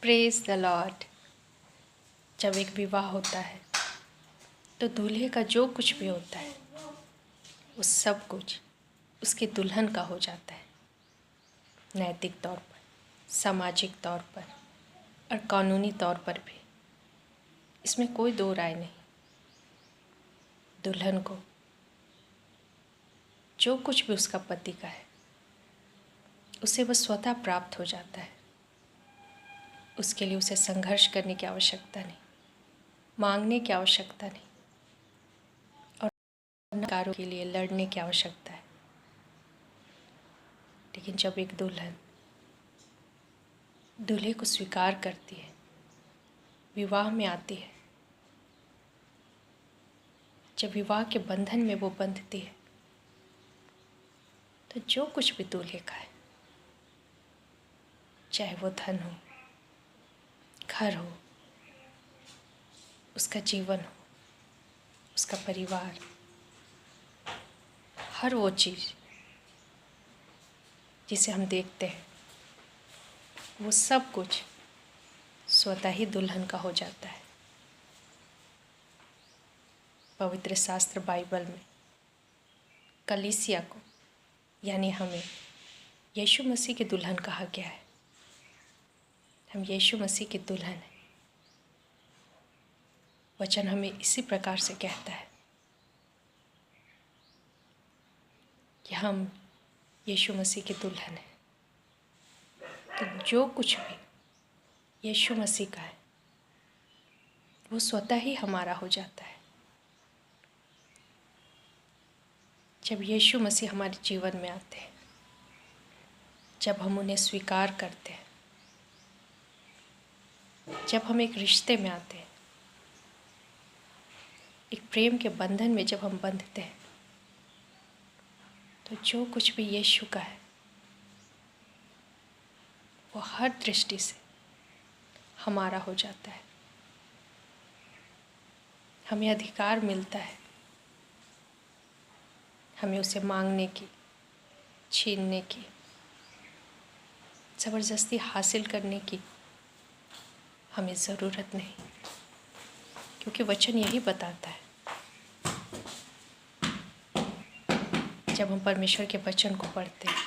Praise the Lord. जब एक विवाह होता है तो दूल्हे का जो कुछ भी होता है वो सब कुछ उसकी दुल्हन का हो जाता है। नैतिक तौर पर, सामाजिक तौर पर और कानूनी तौर पर भी इसमें कोई दो राय नहीं। दुल्हन को जो कुछ भी उसका पति का है उसे वह स्वतः प्राप्त हो जाता है। उसके लिए उसे संघर्ष करने की आवश्यकता नहीं, मांगने की आवश्यकता नहीं और अधिकारों के लिए लड़ने की आवश्यकता है। लेकिन जब एक दुल्हन दूल्हे को स्वीकार करती है, विवाह में आती है, जब विवाह के बंधन में वो बंधती है तो जो कुछ भी दूल्हे का है, चाहे वो धन हो, घर हो, उसका जीवन हो, उसका परिवार, हर वो चीज़ जिसे हम देखते हैं वो सब कुछ स्वतः ही दुल्हन का हो जाता है। पवित्र शास्त्र बाइबल में कलीसिया को यानी हमें यीशु मसीह की दुल्हन कहा गया है। हम यीशु मसीह की दुल्हन हैं। वचन हमें इसी प्रकार से कहता है कि हम यीशु मसीह की दुल्हन हैं। तो जो कुछ भी यीशु मसीह का है वो स्वतः ही हमारा हो जाता है। जब यीशु मसीह हमारे जीवन में आते हैं, जब हम उन्हें स्वीकार करते हैं, जब हम एक रिश्ते में आते हैं, एक प्रेम के बंधन में जब हम बंधते हैं, तो जो कुछ भी यीशु का है वो हर दृष्टि से हमारा हो जाता है। हमें अधिकार मिलता है, हमें उसे मांगने की, छीनने की, ज़बरदस्ती हासिल करने की हमें ज़रूरत नहीं, क्योंकि वचन यही बताता है। जब हम परमेश्वर के वचन को पढ़ते हैं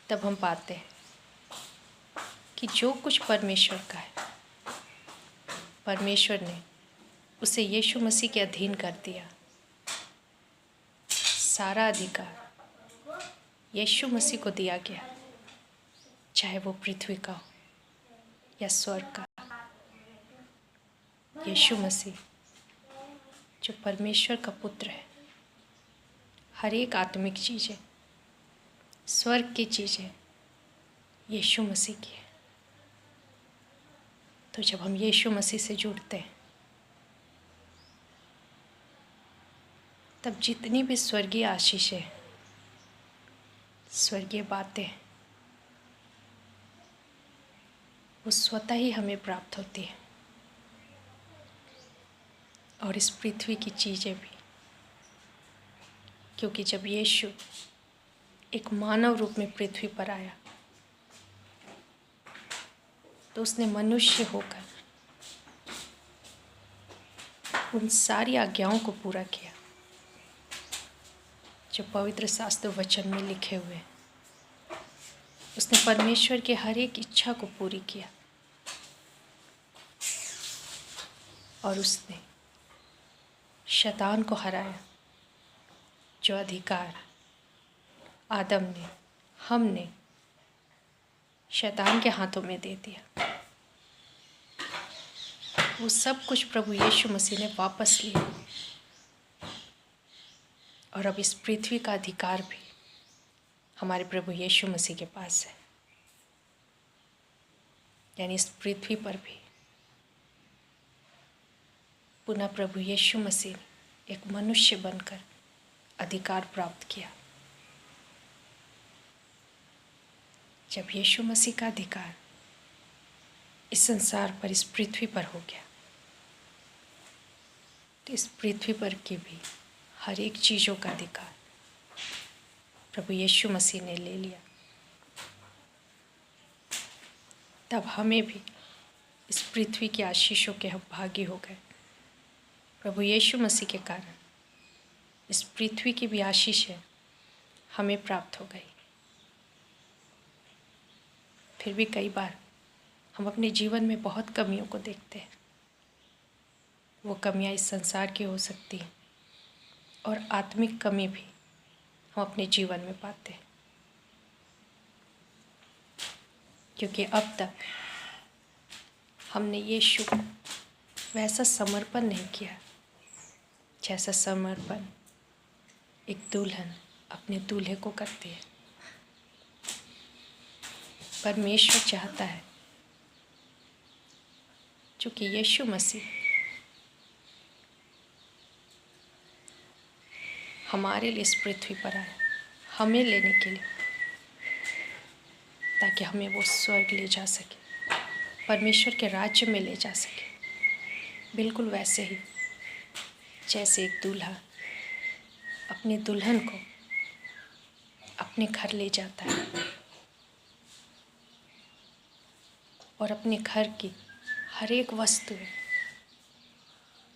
तब हम पाते हैं कि जो कुछ परमेश्वर का है, परमेश्वर ने उसे यीशु मसीह के अधीन कर दिया। सारा अधिकार यीशु मसीह को दिया गया, चाहे वो पृथ्वी का हो या स्वर्ग का। यीशु मसीह जो परमेश्वर का पुत्र है, हर एक आत्मिक चीज़ें, स्वर्ग की चीज़ें यीशु मसीह की है। तो जब हम यीशु मसीह से जुड़ते हैं तब जितनी भी स्वर्गीय आशीषें, स्वर्गीय बातें वो स्वतः ही हमें प्राप्त होती है। और इस पृथ्वी की चीज़ें भी, क्योंकि जब यीशु एक मानव रूप में पृथ्वी पर आया तो उसने मनुष्य होकर उन सारी आज्ञाओं को पूरा किया जो पवित्र शास्त्र वचन में लिखे हुए हैं। उसने परमेश्वर के हर एक इच्छा को पूरी किया और उसने शैतान को हराया, जो अधिकार आदम ने, हमने शैतान के हाथों में दे दिया। वो सब कुछ प्रभु यीशु मसीह ने वापस लिया और अब इस पृथ्वी का अधिकार भी हमारे प्रभु यीशु मसीह के पास है। यानी इस पृथ्वी पर भी पुनः प्रभु यीशु मसीह ने एक मनुष्य बनकर अधिकार प्राप्त किया। जब यीशु मसीह का अधिकार इस संसार पर, इस पृथ्वी पर हो गया, तो इस पृथ्वी पर की भी हर एक चीज़ों का अधिकार प्रभु यीशु मसीह ने ले लिया। तब हमें भी इस पृथ्वी की आशीषों के हम भागी हो गए। प्रभु यीशु मसीह के कारण इस पृथ्वी की भी आशीषें हमें प्राप्त हो गई। फिर भी कई बार हम अपने जीवन में बहुत कमियों को देखते हैं। वो कमियां इस संसार की हो सकती हैं और आत्मिक कमी भी हम अपने जीवन में पाते हैं, क्योंकि अब तक हमने यीशु को वैसा समर्पण नहीं किया जैसा समर्पण एक दुल्हन अपने दूल्हे को करती है। परमेश्वर चाहता है चूँकि यीशु मसीह हमारे लिए इस पृथ्वी पर आया, हमें लेने के लिए, ताकि हमें वो स्वर्ग ले जा सके, परमेश्वर के राज्य में ले जा सके। बिल्कुल वैसे ही जैसे एक दूल्हा अपनी दुल्हन को अपने घर ले जाता है और अपने घर की हर एक वस्तुएं,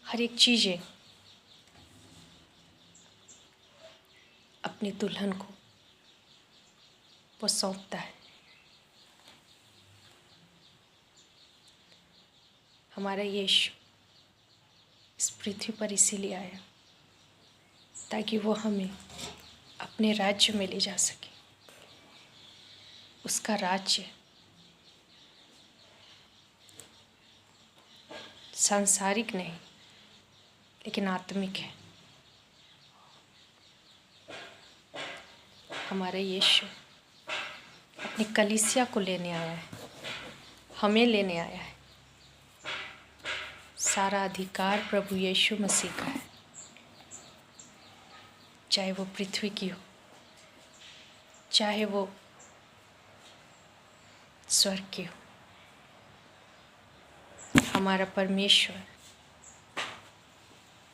हर एक चीज़ें अपनी दुल्हन को वो सौंपता है। हमारा यीशु इस पृथ्वी पर इसीलिए आया ताकि वो हमें अपने राज्य में ले जा सके। उसका राज्य सांसारिक नहीं लेकिन आत्मिक है। हमारा यीशु अपनी कलीसिया को लेने आया है, हमें लेने आया है। सारा अधिकार प्रभु यीशु मसीह का है, चाहे वो पृथ्वी की हो, चाहे वो स्वर्ग की हो। हमारा परमेश्वर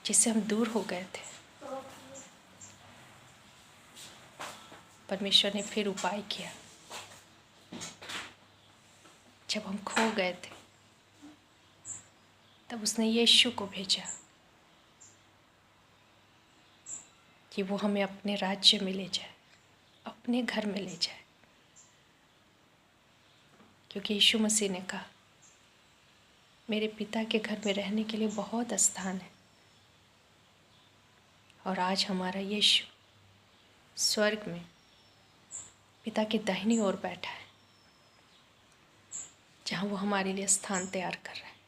जिससे हम दूर हो गए थे, परमेश्वर ने फिर उपाय किया। जब हम खो गए थे तब उसने यीशु को भेजा कि वो हमें अपने राज्य में ले जाए, अपने घर में ले जाए। क्योंकि यीशु मसीह ने कहा, मेरे पिता के घर में रहने के लिए बहुत स्थान है। और आज हमारा यीशु स्वर्ग में पिता की दाहिनी ओर बैठा है, जहाँ वो हमारे लिए स्थान तैयार कर रहा है,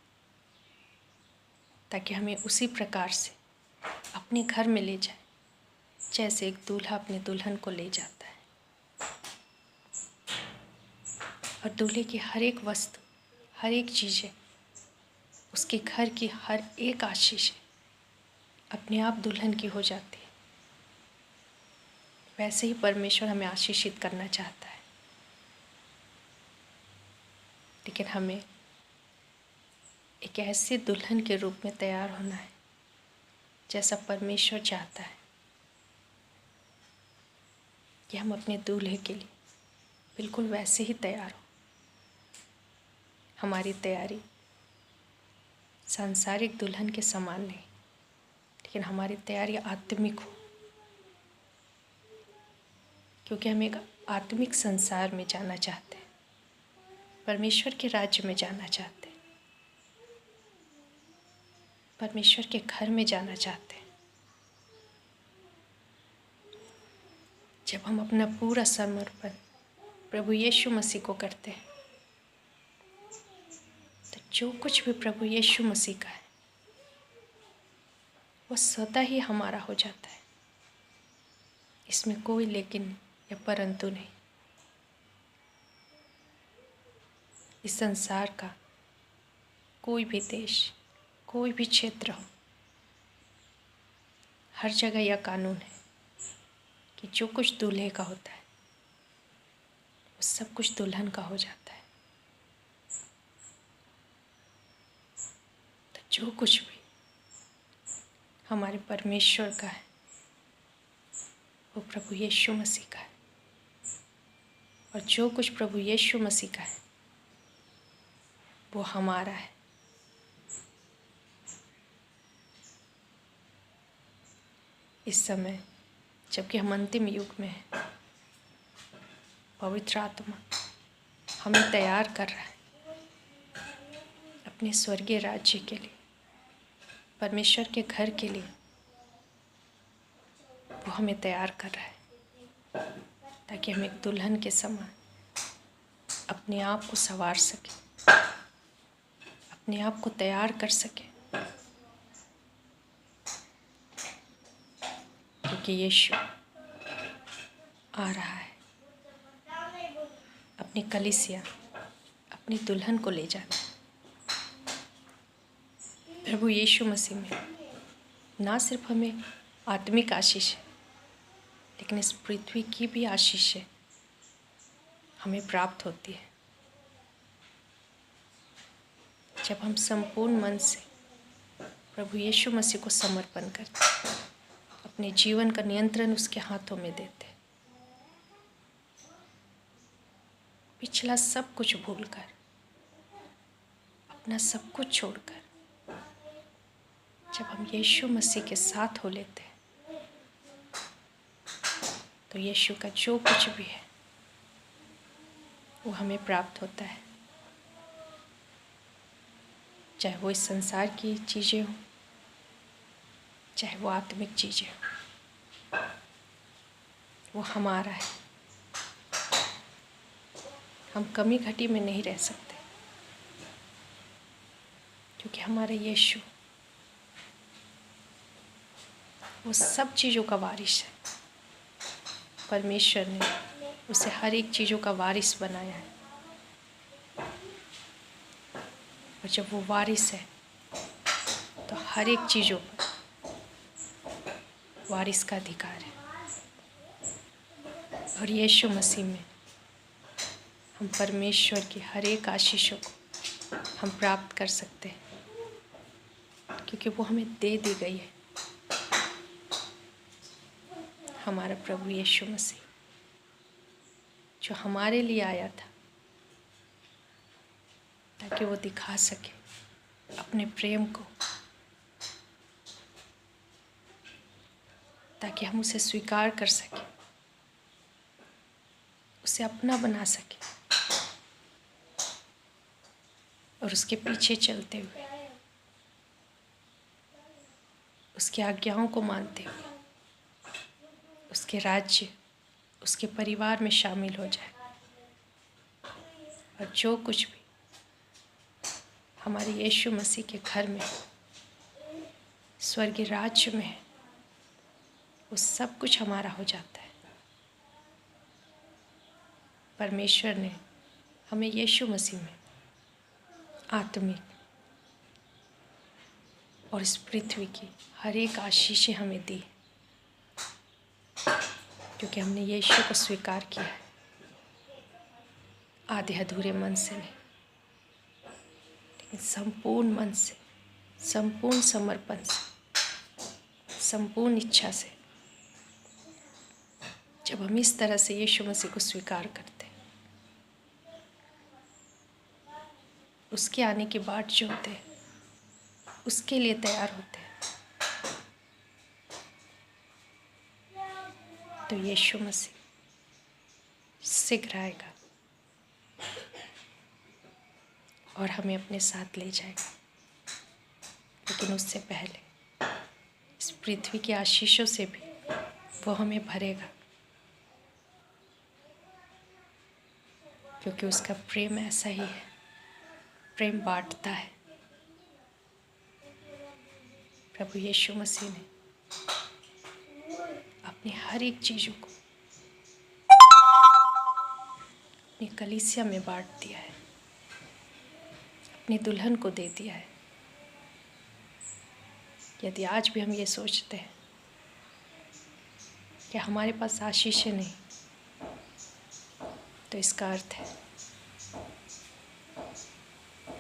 ताकि हमें उसी प्रकार से अपने घर में ले जाए जैसे एक दूल्हा अपने दुल्हन को ले जाता है। और दूल्हे की हर एक वस्तु, हर एक चीज़ें, उसके घर की हर एक आशीष अपने आप दुल्हन की हो जाती है। वैसे ही परमेश्वर हमें आशीषित करना चाहता है, लेकिन हमें एक ऐसे दुल्हन के रूप में तैयार होना है जैसा परमेश्वर चाहता है कि हम अपने दूल्हे के लिए बिल्कुल वैसे ही तैयार हो। हमारी तैयारी सांसारिक दुल्हन के समान नहीं, लेकिन हमारी तैयारी आत्मिक हो, क्योंकि हम एक आत्मिक संसार में जाना चाहते हैं, परमेश्वर के राज्य में जाना चाहते हैं, परमेश्वर के घर में जाना चाहते हैं। जब हम अपना पूरा समर्पण प्रभु यीशु मसीह को करते हैं, तो जो कुछ भी प्रभु यीशु मसीह का है वो स्वतः ही हमारा हो जाता है। इसमें कोई लेकिन या परंतु नहीं। इस संसार का कोई भी देश, कोई भी क्षेत्र हो, हर जगह यह कानून है कि जो कुछ दूल्हे का होता है वो सब कुछ दुल्हन का हो जाता है। तो जो कुछ भी हमारे परमेश्वर का है वो प्रभु यीशु मसीह का है, और जो कुछ प्रभु यीशु मसीह का है वो हमारा है। इस समय जबकि हम अंतिम युग में हैं, पवित्र आत्मा हमें तैयार कर रहा है अपने स्वर्गीय राज्य के लिए, परमेश्वर के घर के लिए। वो हमें तैयार कर रहा है ताकि हम एक दुल्हन के समान अपने आप को संवार सकें, अपने आप को तैयार कर सकें, क्योंकि यीशु आ रहा है अपनी कलीसिया, अपनी दुल्हन को ले जाना। प्रभु यीशु मसीह में ना सिर्फ हमें आत्मिक आशीष है, लेकिन इस पृथ्वी की भी आशीष है हमें प्राप्त होती है जब हम संपूर्ण मन से प्रभु यीशु मसीह को समर्पण करते, अपने जीवन का नियंत्रण उसके हाथों में देते, पिछला सब कुछ भूलकर, अपना सब कुछ छोड़कर जब हम यीशु मसीह के साथ हो लेते हैं, तो यीशु का जो कुछ भी है वो हमें प्राप्त होता है, चाहे वो इस संसार की चीज़ें हों, चाहे वो आत्मिक चीज़ें हों, वो हमारा है। हम कमी घटी में नहीं रह सकते, क्योंकि हमारा यीशु वो सब चीज़ों का वारिस है। परमेश्वर ने उसे हर एक चीज़ों का वारिस बनाया है, और जब वो वारिस है तो हर एक चीज़ों पर वारिस का अधिकार है। और यीशु मसीह में हम परमेश्वर की हर एक आशीषों को हम प्राप्त कर सकते हैं, क्योंकि वो हमें दे दी गई है। हमारा प्रभु यीशु मसीह जो हमारे लिए आया था, ताकि वो दिखा सके अपने प्रेम को, ताकि हम उसे स्वीकार कर सकें, उसे अपना बना सकें, और उसके पीछे चलते हुए, उसकी आज्ञाओं को मानते हुए उसके राज्य, उसके परिवार में शामिल हो जाए। और जो कुछ भी हमारे यीशु मसीह के घर में, स्वर्गीय राज्य में है, वो सब कुछ हमारा हो जाता है। परमेश्वर ने हमें यीशु मसीह में आत्मिक और इस पृथ्वी की हर एक आशीषें हमें दी, क्योंकि हमने यीशु को स्वीकार किया है, आधे अधूरे मन से नहीं, लेकिन संपूर्ण मन से, संपूर्ण समर्पण से, संपूर्ण इच्छा से। जब हम इस तरह से यीशु मसीह को स्वीकार करते, उसके आने की बाट जोते, उसके लिए तैयार होते, तो यीशु मसीह शीघ्र आएगा और हमें अपने साथ ले जाएगा। लेकिन उससे पहले इस पृथ्वी की आशीषों से भी वो हमें भरेगा, क्योंकि उसका प्रेम ऐसा ही है, प्रेम बांटता है। प्रभु यीशु मसीह ने अपनी हर एक चीज़ों को अपनी कलीसिया में बांट दिया है, अपनी दुल्हन को दे दिया है। यदि आज भी हम ये सोचते हैं कि हमारे पास आशीषें नहीं, तो इसका अर्थ है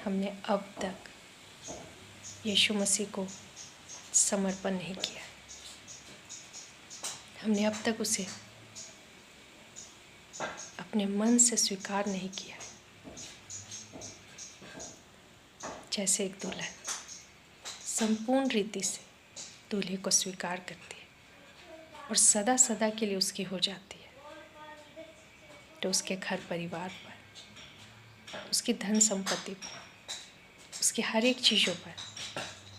हमने अब तक यीशु मसीह को समर्पण नहीं किया, हमने अब तक उसे अपने मन से स्वीकार नहीं किया। जैसे एक दुल्हन संपूर्ण रीति से दूल्हे को स्वीकार करती है और सदा सदा के लिए उसकी हो जाती है, तो उसके घर परिवार पर, उसकी धन संपत्ति पर, उसकी हर एक चीज़ों पर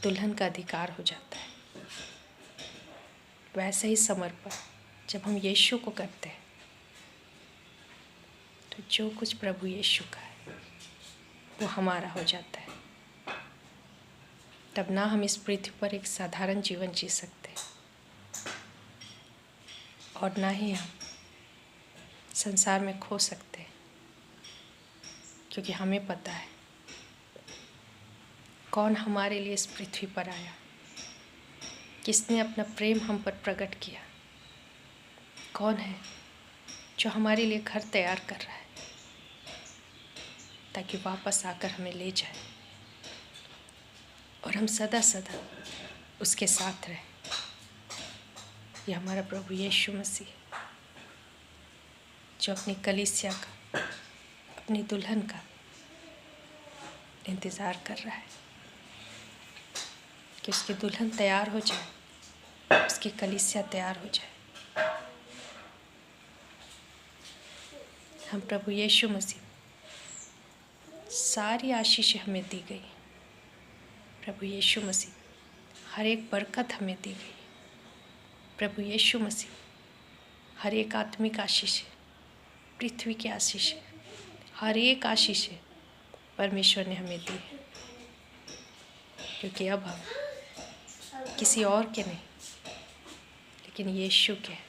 दुल्हन का अधिकार हो जाता है। वैसे ही समर्पण जब हम यीशु को करते हैं तो जो कुछ प्रभु यीशु का है वो हमारा हो जाता है। तब ना हम इस पृथ्वी पर एक साधारण जीवन जी सकते और ना ही हम संसार में खो सकते हैं, क्योंकि हमें पता है कौन हमारे लिए इस पृथ्वी पर आया, किसने अपना प्रेम हम पर प्रकट किया, कौन है जो हमारे लिए घर तैयार कर रहा है ताकि वापस आकर हमें ले जाए और हम सदा सदा उसके साथ रहें। यह हमारा प्रभु यीशु मसीह जो अपनी कलीसिया का, अपनी दुल्हन का इंतज़ार कर रहा है कि उसकी दुल्हन तैयार हो जाए, उसकी कलीसिया तैयार हो जाए। हम प्रभु यीशु मसीह सारी आशीषें हमें दी गई। प्रभु यीशु मसीह हर एक बरकत हमें दी गई। प्रभु यीशु मसीह हर एक आत्मिक आशीष, पृथ्वी की आशीष, हर एक आशीष परमेश्वर ने हमें दी है, क्योंकि अब हम किसी और के नहीं लेकिन यीशु के हैं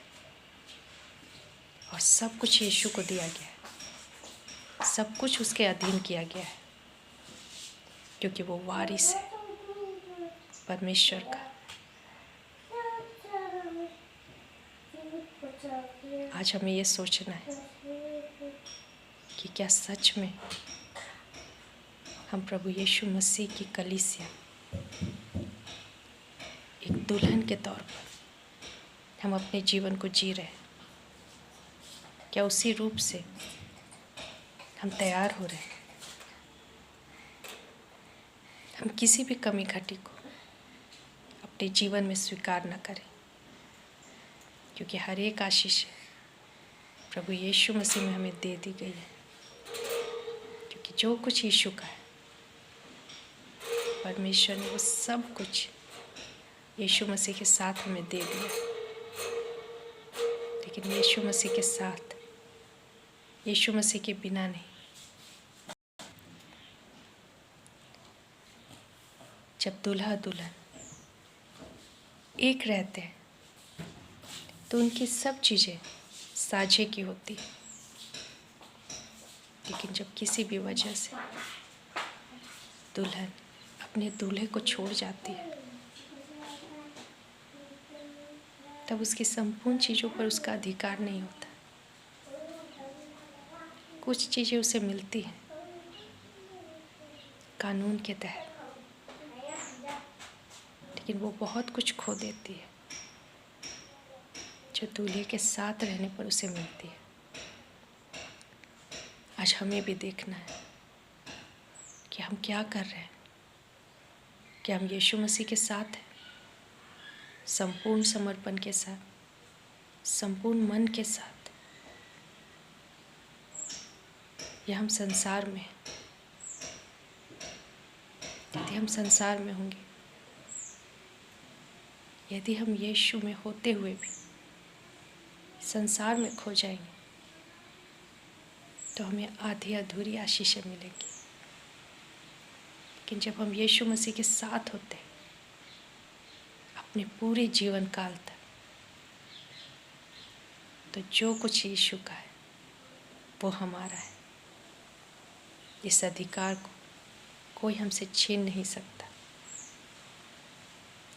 और सब कुछ यीशु को दिया गया है, सब कुछ उसके अधीन किया गया है, क्योंकि वो वारिस है परमेश्वर का। आज हमें ये सोचना है कि क्या सच में हम प्रभु यीशु मसीह की कलीसिया एक दुल्हन के तौर पर हम अपने जीवन को जी रहे हैं? क्या उसी रूप से हम तैयार हो रहे हैं? हम किसी भी कमी घटी को अपने जीवन में स्वीकार न करें, क्योंकि हर एक आशीष प्रभु यीशु मसीह में हमें दे दी गई है। क्योंकि जो कुछ यीशु का है परमेश्वर ने वो सब कुछ यीशु मसीह के साथ हमें दे दिया। लेकिन यीशु मसीह के साथ, यीशु मसीह के बिना नहीं। जब दूल्हा दुल्हन एक रहते हैं तो उनकी सब चीज़ें साझे की होती है। लेकिन जब किसी भी वजह से दुल्हन अपने दूल्हे को छोड़ जाती है तब उसकी संपूर्ण चीज़ों पर उसका अधिकार नहीं होता। कुछ चीज़ें उसे मिलती हैं कानून के तहत, लेकिन वो बहुत कुछ खो देती है जो दूल्हे के साथ रहने पर उसे मिलती है। आज हमें भी देखना है कि हम क्या कर रहे हैं। क्या हम यीशु मसीह के साथ हैं, संपूर्ण समर्पण के साथ, संपूर्ण मन के साथ, या हम संसार में? यदि हम संसार में होंगे, यदि हम यीशु में होते हुए भी संसार में खो जाएंगे तो हमें आधी अधूरी आशीषें मिलेंगी। लेकिन जब हम यीशु मसीह के साथ होते हैं अपने पूरे जीवन काल तक, तो जो कुछ यीशु का है वो हमारा है। इस अधिकार को कोई हमसे छीन नहीं सकता,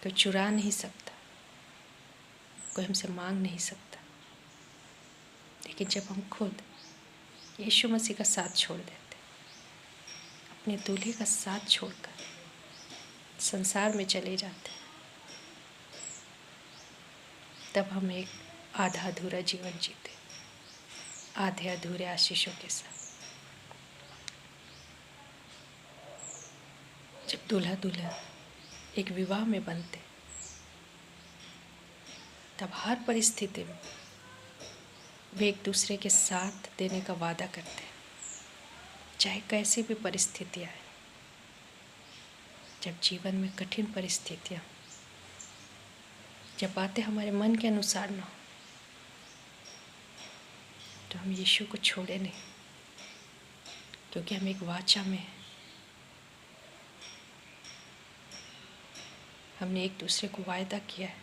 कोई चुरा नहीं सकता, कोई हमसे मांग नहीं सकता। लेकिन जब हम खुद यीशु मसीह का साथ छोड़ देते, अपने दूल्हे का साथ छोड़कर संसार में चले जाते, तब हम एक आधा अधूरा जीवन जीते, आधे अधूरे आशीषों के साथ। जब दूल्हा दुल्हन एक विवाह में बनते, तब हर परिस्थिति में वे एक दूसरे के साथ देने का वादा करते हैं, चाहे कैसी भी परिस्थितियाँ आए। जब जीवन में कठिन परिस्थितियाँ, जब बातें हमारे मन के अनुसार ना हो, तो हम यीशु को छोड़े नहीं, क्योंकि हम एक वाचा में हैं। हमने एक दूसरे को वायदा किया है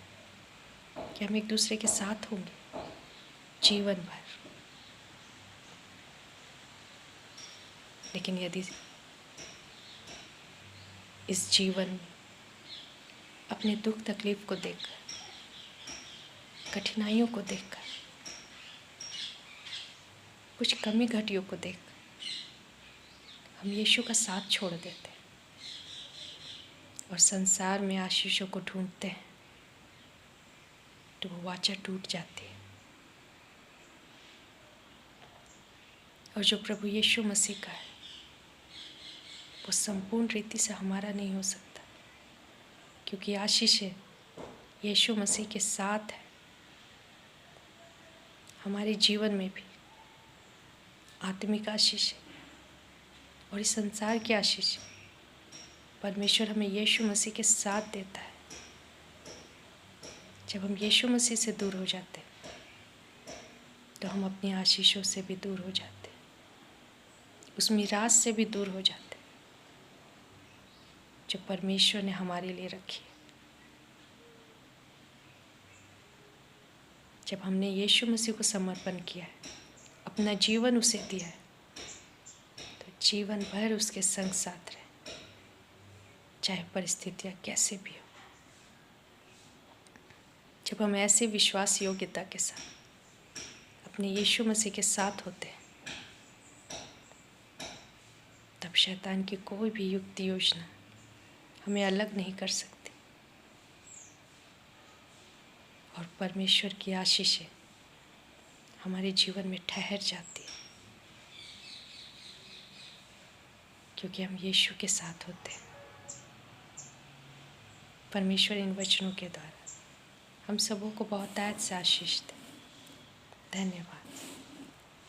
कि हम एक दूसरे के साथ होंगे जीवन भर। लेकिन यदि इस जीवन में अपने दुख तकलीफ को देखकर, कठिनाइयों को देखकर, कुछ कमी घटियों को देखकर हम यीशु का साथ छोड़ देते हैं और संसार में आशीषों को ढूंढते हैं, तो वो वाचा टूट जाती है। और जो प्रभु यीशु मसीह का है, वो संपूर्ण रीति से हमारा नहीं हो सकता, क्योंकि आशीषें यीशु मसीह के साथ है। हमारे जीवन में भी आत्मिक आशीष और इस संसार की आशीष परमेश्वर हमें यीशु मसीह के साथ देता है। जब हम यीशु मसीह से दूर हो जाते हैं, तो हम अपनी आशीषों से भी दूर हो जाते हैं, उस मीरास से भी दूर हो जाते हैं जो परमेश्वर ने हमारे लिए रखी है। जब हमने यीशु मसीह को समर्पण किया है, अपना जीवन उसे दिया है, तो जीवन भर उसके संग साथ रहे, चाहे परिस्थितियाँ कैसे भी हो। जब हम ऐसे विश्वास योग्यता के साथ अपने यीशु मसीह के साथ होते हैं, तब शैतान की कोई भी युक्ति योजना हमें अलग नहीं कर सकती, और परमेश्वर की आशीषें हमारे जीवन में ठहर जाती है, क्योंकि हम यीशु के साथ होते हैं। परमेश्वर इन वचनों के द्वारा हम सबों को बहुतायत से आशीष दे। धन्यवाद।